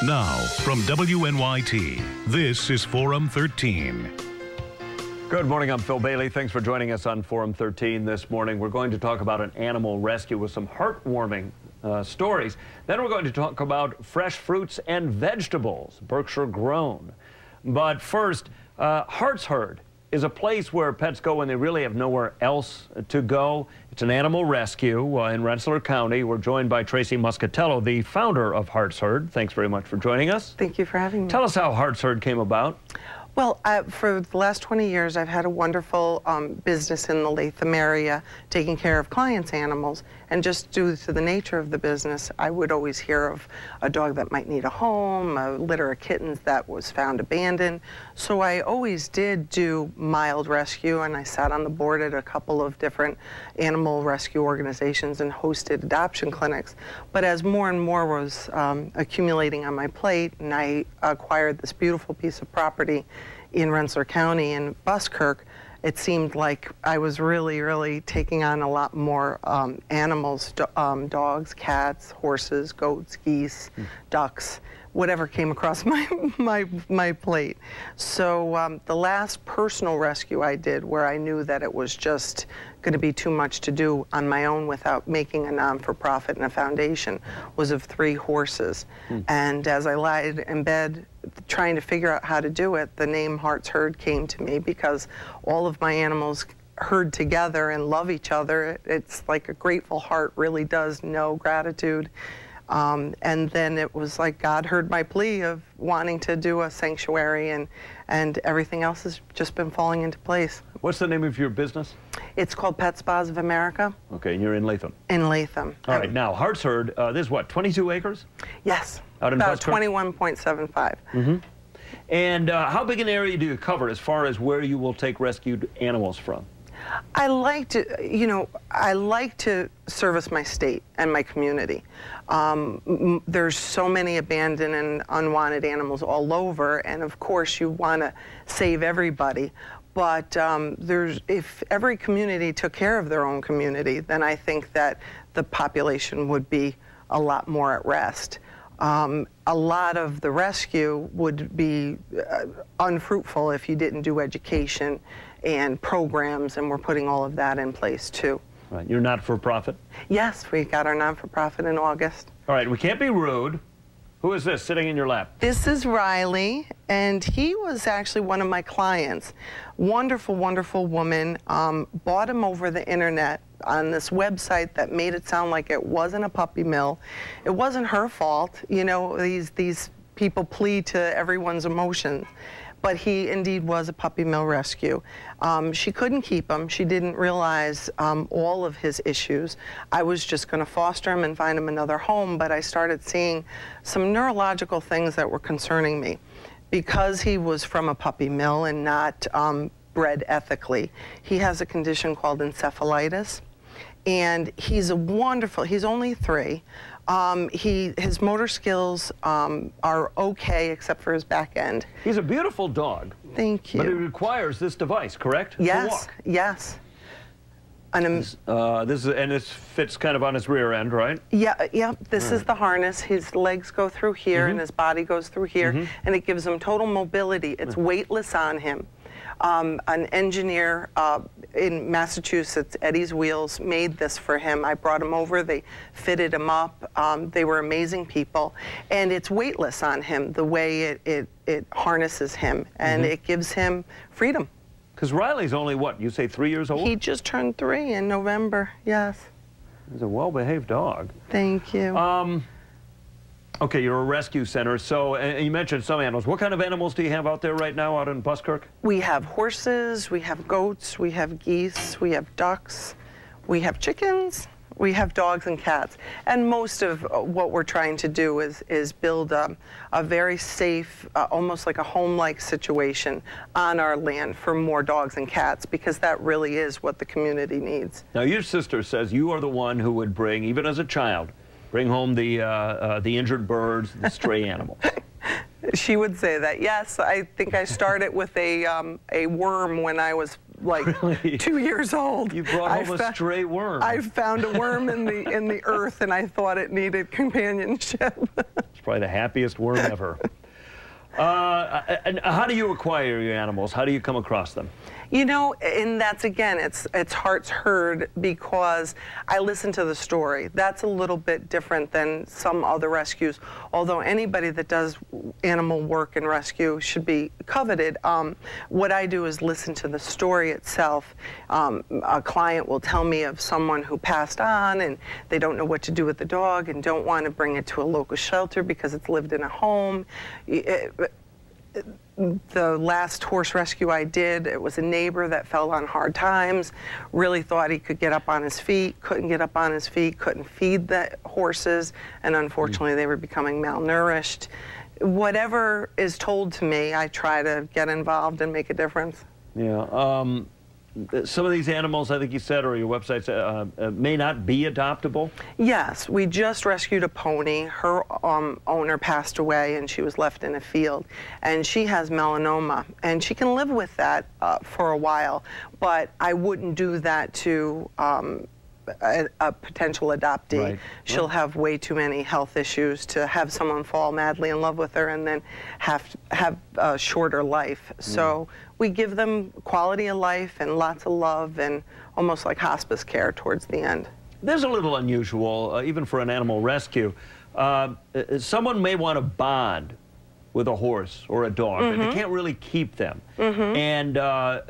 Now, from WNYT, this is Forum 13. Good morning, I'm Phil Bailey. Thanks for joining us on Forum 13 this morning. We're going to talk about an animal rescue with some heartwarming stories. Then we're going to talk about fresh fruits and vegetables, Berkshire grown. But first, HeartsHerd is a place where pets go when they really have nowhere else to go. It's an animal rescue in Rensselaer County. We're joined by Tracy Muscatello, the founder of HeartsHerd. Thanks very much for joining us. Thank you for having me. Tell us how HeartsHerd came about. Well, for the last 20 years, I've had a wonderful business in the Latham area, taking care of clients' animals. And just due to the nature of the business, I would always hear of a dog that might need a home, a litter of kittens that was found abandoned. So I always did do mild rescue, and I sat on the board at a couple of different animal rescue organizations and hosted adoption clinics. But as more and more was accumulating on my plate, and I acquired this beautiful piece of property in Rensselaer County in Buskirk, it seemed like I was really taking on a lot more animals, dogs, cats, horses, goats, geese, ducks, whatever came across my plate. So the last personal rescue I did, where I knew that it was just going to be too much to do on my own without making a non-for-profit and a foundation, was of 3 horses. And as I lied in bed trying to figure out how to do it, the name HeartsHerd came to me because all of my animals herd together and love each other. It's like a grateful heart really does know gratitude. And then it was like God heard my plea of wanting to do a sanctuary, and everything else has just been falling into place. What's the name of your business? It's called Pet Spas of America. Okay, and you're in Latham. In Latham. All right, now HeartsHerd, this is what, 22 acres? Yes, out in about Buskirk? 21.75. And how big an area do you cover as far as where you will take rescued animals from? I like to, I like to service my state and my community. There's so many abandoned and unwanted animals all over, and of course you want to save everybody. But if every community took care of their own community, then I think that the population would be a lot more at rest. A lot of the rescue would be unfruitful if you didn't do education and programs, and we're putting all of that in place too. Right, you're not-for-profit? Yes, we got our non-for-profit in August. All right, we can't be rude. Who is this sitting in your lap? This is Riley, and he was actually one of my clients. Wonderful, wonderful woman. Bought him over the internet on this website that made it sound like it wasn't a puppy mill. It wasn't her fault. You know, these people plead to everyone's emotions. But he indeed was a puppy mill rescue. She couldn't keep him. She didn't realize all of his issues. I was just going to foster him and find him another home, but I started seeing some neurological things that were concerning me. Because he was from a puppy mill and not bred ethically, he has a condition called encephalitis. And he's he's only 3. His motor skills are okay except for his back end. He's a beautiful dog. Thank you. But it requires this device, correct? Yes, to walk. yes. And this fits kind of on his rear end, right? Yeah, this is the harness. His legs go through here and his body goes through here, and it gives him total mobility. It's weightless on him. An engineer in Massachusetts, Eddie's Wheels, made this for him. I brought him over, they fitted him up. They were amazing people. And it's weightless on him, the way it harnesses him, and it gives him freedom. Because Riley's only, what, you say 3 years old? He just turned 3 in November, yes. He's a well-behaved dog. Thank you. Okay, you're a rescue center, so you mentioned some animals. What kind of animals do you have out there right now out in Buskirk? We have horses, we have goats, we have geese, we have ducks, we have chickens, we have dogs and cats. And most of what we're trying to do is build a very safe, almost like a home-like situation on our land for more dogs and cats, because that really is what the community needs. Now, your sister says you are the one who would bring, even as a child, bring home the injured birds, the stray animals. She would say that, yes. I think I started with a worm when I was like Really? 2 years old. You brought home a stray worm. I found a worm in the earth, and I thought it needed companionship. It's probably the happiest worm ever. And how do you acquire your animals? How do you come across them? You know, and that's, again, it's HeartsHerd, because I listen to the story. That's a little bit different than some other rescues, although anybody that does animal work and rescue should be coveted. What I do is listen to the story itself. A client will tell me of someone who passed on and they don't know what to do with the dog and don't want to bring it to a local shelter because it's lived in a home. The last horse rescue I did, it was a neighbor that fell on hard times, really thought he could get up on his feet, couldn't get up on his feet, couldn't feed the horses, and unfortunately they were becoming malnourished. Whatever is told to me, I try to get involved and make a difference. Yeah. Some of these animals, I think you said, or your website may not be adoptable? Yes, we just rescued a pony. Her owner passed away and she was left in a field. And she has melanoma, and she can live with that for a while. But I wouldn't do that to a potential adoptee. Right. She'll have way too many health issues to have someone fall madly in love with her and then have a shorter life. So we give them quality of life and lots of love and almost like hospice care towards the end. There's a little unusual, even for an animal rescue. Someone may want to bond with a horse or a dog, but they can't really keep them. And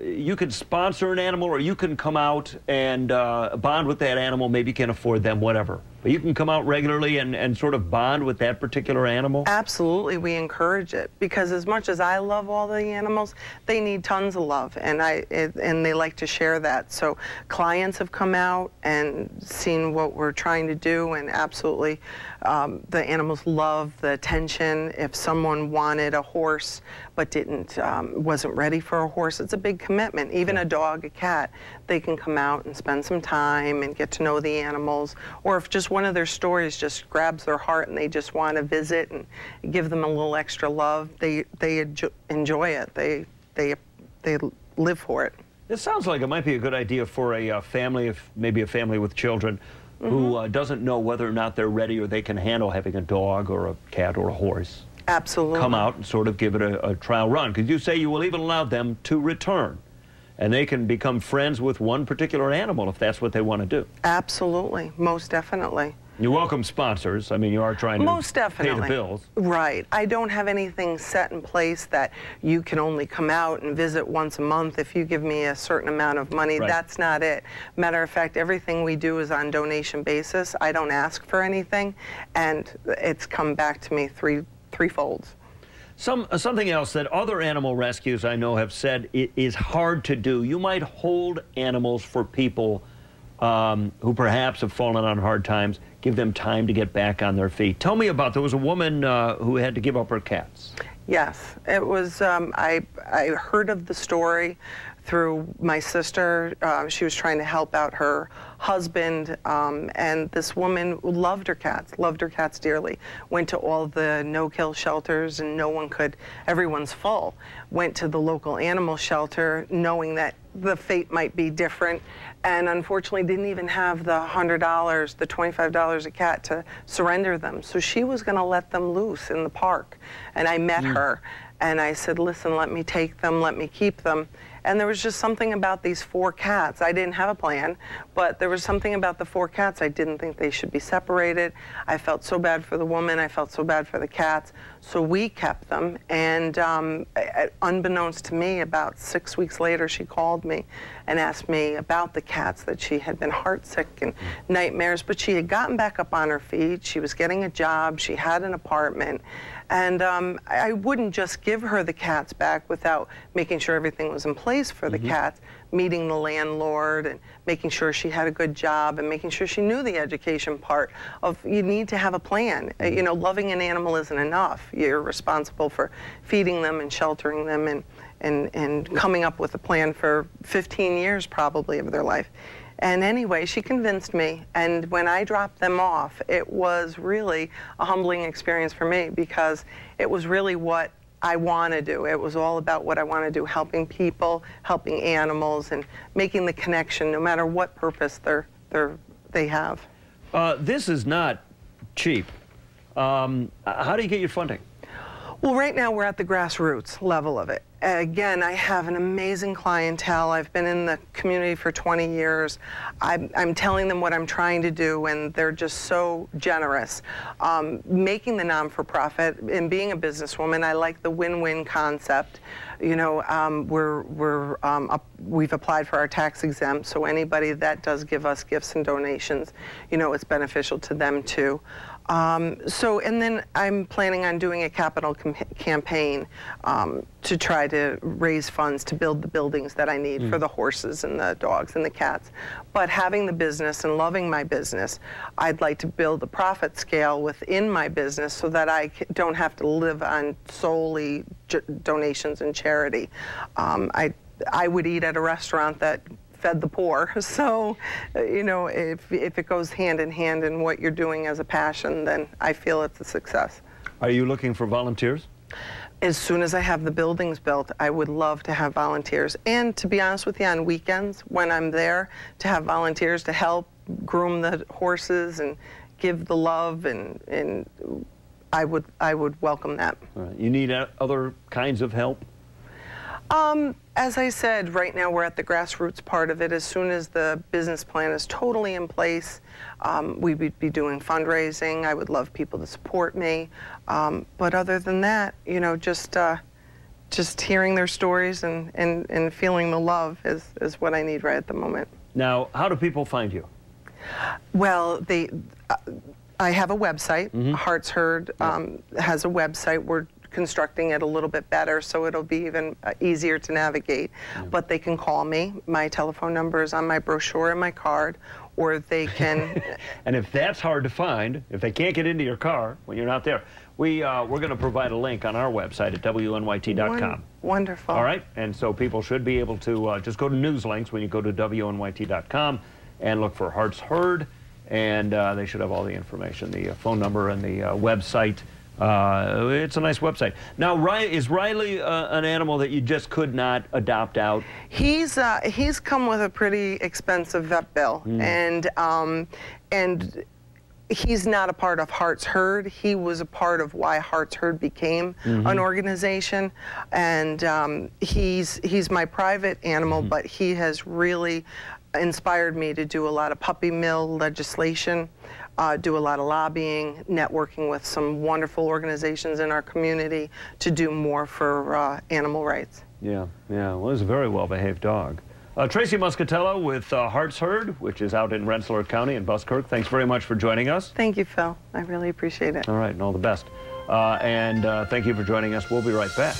you can sponsor an animal, or you can come out and bond with that animal. Maybe you can't afford them, whatever. But you can come out regularly and sort of bond with that particular animal? Absolutely, we encourage it, because as much as I love all the animals, they need tons of love, and they like to share that. So clients have come out and seen what we're trying to do, and absolutely the animals love the attention. If someone wanted a horse but wasn't ready for a horse, it's a big commitment. Even a dog, a cat, they can come out and spend some time and get to know the animals. Or if just one of their stories just grabs their heart and they just want to visit and give them a little extra love, they enjoy it. They live for it. It sounds like it might be a good idea for a family, maybe a family with children, who doesn't know whether or not they're ready or they can handle having a dog or a cat or a horse. Absolutely. Come out and sort of give it a trial run. Because you say you will even allow them to return, and they can become friends with one particular animal if that's what they want to do. Absolutely, most definitely. You welcome sponsors. I mean, you are trying to most definitely pay the bills. Right. I don't have anything set in place that you can only come out and visit once a month if you give me a certain amount of money. Right. That's not it. Matter of fact, everything we do is on donation basis. I don't ask for anything, and it's come back to me threefold. Something else that other animal rescues I know have said it is hard to do. You might hold animals for people who perhaps have fallen on hard times, give them time to get back on their feet. Tell me about, there was a woman who had to give up her cats. Yes, it was, I heard of the story through my sister. She was trying to help out her husband, and this woman loved her cats dearly. Went to all the no-kill shelters and no one could, everyone's full. Went to the local animal shelter knowing that the fate might be different, and unfortunately didn't even have the $100, the $25 a cat to surrender them. So she was gonna let them loose in the park. And I met her and I said, listen, let me take them, let me keep them. And there was just something about these 4 cats. I didn't have a plan, but there was something about the 4 cats. I didn't think they should be separated. I felt so bad for the woman. I felt so bad for the cats. So we kept them. And unbeknownst to me, about 6 weeks later, she called me and asked me about the cats, that she had been heartsick and nightmares, but she had gotten back up on her feet. She was getting a job. She had an apartment. And I wouldn't just give her the cats back without making sure everything was in place for the cats, meeting the landlord and making sure she had a good job and making sure she knew the education part of, you need to have a plan. You know, loving an animal isn't enough. You're responsible for feeding them and sheltering them and coming up with a plan for 15 years probably of their life. And anyway, she convinced me, and when I dropped them off, it was really a humbling experience for me, because it was really what I want to do. It was all about what I want to do, helping people, helping animals, and making the connection no matter what purpose they have. This is not cheap. How do you get your funding? Well, right now we're at the grassroots level of it. Again, I have an amazing clientele. I've been in the community for 20 years. I'm telling them what I'm trying to do, and they're just so generous. Making the non-for-profit and being a businesswoman, I like the win-win concept. You know, we've applied for our tax exempt, so anybody that does give us gifts and donations, you know, it's beneficial to them too. And then I'm planning on doing a capital campaign to try to raise funds to build the buildings that I need for the horses and the dogs and the cats. But having the business and loving my business, I'd like to build a profit scale within my business so that I don't have to live on solely donations and charity. I would eat at a restaurant that fed the poor. So, you know, if it goes hand in hand in what you're doing as a passion, then I feel it's a success. Are you looking for volunteers? As soon as I have the buildings built, I would love to have volunteers. And to be honest with you, on weekends when I'm there, to have volunteers to help groom the horses and give the love, and I would welcome that. All right. You need other kinds of help? As I said, right now we're at the grassroots part of it. As soon as the business plan is totally in place, we would be doing fundraising. I would love people to support me. But other than that, you know, just hearing their stories and feeling the love is what I need right at the moment. Now, how do people find you? Well, I have a website. HeartsHerd has a website. We're constructing it a little bit better, so it'll be even easier to navigate. But they can call me. My telephone number is on my brochure and my card, or they can... And if that's hard to find, if they can't get into your car when you're not there, we're going to provide a link on our website at WNYT.com. Wonderful. All right, and so people should be able to just go to news links when you go to WNYT.com and look for HeartsHerd, and they should have all the information, the phone number and the website. It's a nice website. Now, is Riley an animal that you just could not adopt out? He's come with a pretty expensive vet bill, and he's not a part of HeartsHerd. He was a part of why HeartsHerd became an organization, and he's my private animal, but he has really inspired me to do a lot of puppy mill legislation, do a lot of lobbying, networking with some wonderful organizations in our community to do more for animal rights. Yeah, well, he's a very well-behaved dog. Tracy Muscatello with HeartsHerd, which is out in Rensselaer County in Buskirk. Thanks very much for joining us. Thank you, Phil. I really appreciate it. All right, and all the best. And thank you for joining us. We'll be right back.